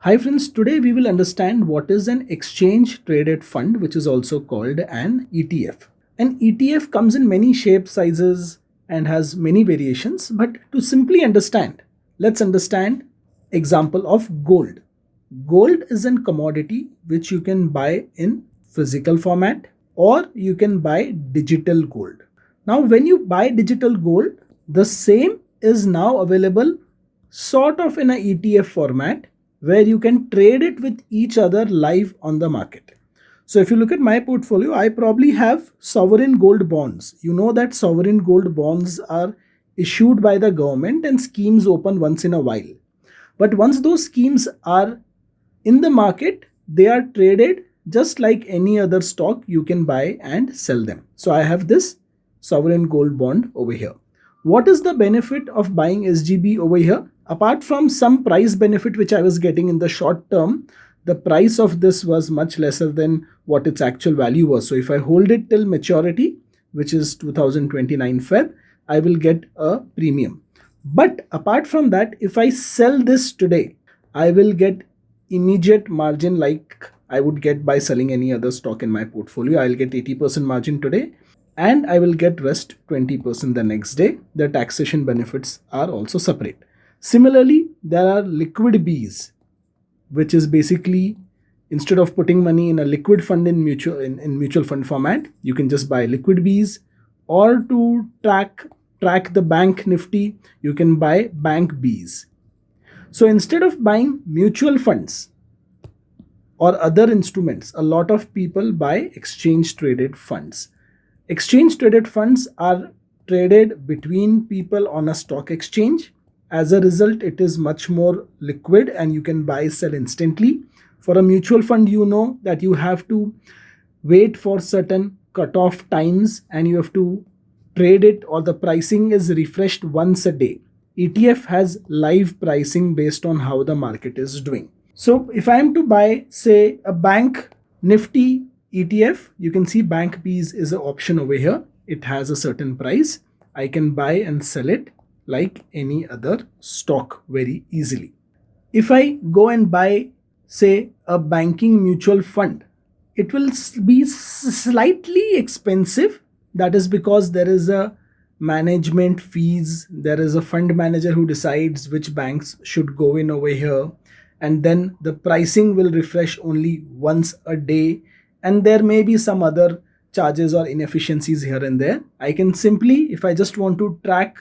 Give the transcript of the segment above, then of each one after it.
Hi friends, today we will understand what is an exchange traded fund, which is also called an ETF. An ETF comes in many shapes, sizes, and has many variations, but to simply understand, let's understand example of gold. Gold is a commodity which you can buy in physical format or you can buy digital gold. Now when you buy digital gold, the same is now available sort of in a ETF format where you can trade it with each other live on the market. So if you look at my portfolio, I probably have sovereign gold bonds. You know that sovereign gold bonds are issued by the government and schemes open once in a while. But once those schemes are in the market, they are traded just like any other stock. You can buy and sell them. So I have this sovereign gold bond over here. What is the benefit of buying SGB over here? Apart from some price benefit which I was getting in the short term, the price of this was much lesser than what its actual value was. So if I hold it till maturity, which is 2029 Feb, I will get a premium. But apart from that, if I sell this today, I will get immediate margin like I would get by selling any other stock in my portfolio. I'll get 80% margin today and I will get rest 20% the next day. The taxation benefits are also separate. Similarly, there are liquid Bs, which is basically instead of putting money in a liquid fund in mutual fund format, you can just buy liquid Bs, or to track the bank nifty, you can buy bank Bs. So instead of buying mutual funds or other instruments, a lot of people buy exchange traded funds. Exchange traded funds are traded between people on a stock exchange. As a result, it is much more liquid and you can buy sell instantly. For a mutual fund, you know that you have to wait for certain cutoff times and you have to trade it, or the pricing is refreshed once a day. ETF has live pricing based on how the market is doing. So if I am to buy, say, a bank nifty ETF, you can see bank Bs is an option over here. It has a certain price. I can buy and sell it like any other stock very easily. If I go and buy, say, a banking mutual fund, it will be slightly expensive. That is because there is a management fees, there is a fund manager who decides which banks should go in over here, and then the pricing will refresh only once a day, and there may be some other charges or inefficiencies here and there. I can simply, if I just want to track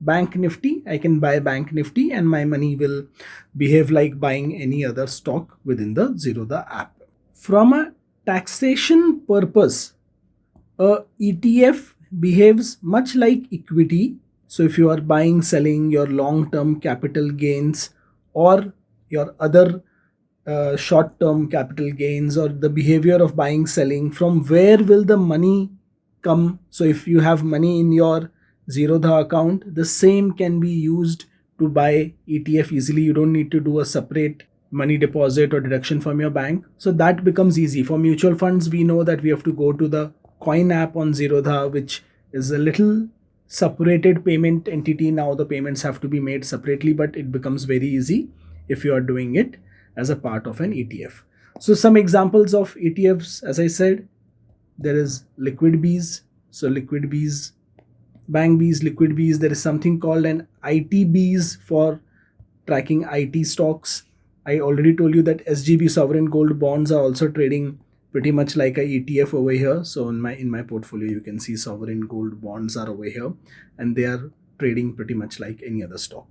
bank nifty, I can buy bank nifty and my money will behave like buying any other stock within the Zerodha app. From a taxation purpose, a ETF behaves much like equity. So if you are buying, selling your long term capital gains or your other short term capital gains, or the behavior of buying, selling, from where will the money come? So if you have money in your Zerodha account, the same can be used to buy ETF easily. You don't need to do a separate money deposit or deduction from your bank. So that becomes easy. For mutual funds, we know that we have to go to the Coin app on Zerodha, which is a little separated payment entity. Now the payments have to be made separately, but it becomes very easy if you are doing it as a part of an ETF. So some examples of ETFs, as I said, there is liquid Bs. So liquid Bs, bank Bs, liquid Bs. There is something called an IT for tracking IT stocks. I already told you that SGB sovereign gold bonds are also trading pretty much like a ETF over here. So in my portfolio, you can see sovereign gold bonds are over here and they are trading pretty much like any other stock.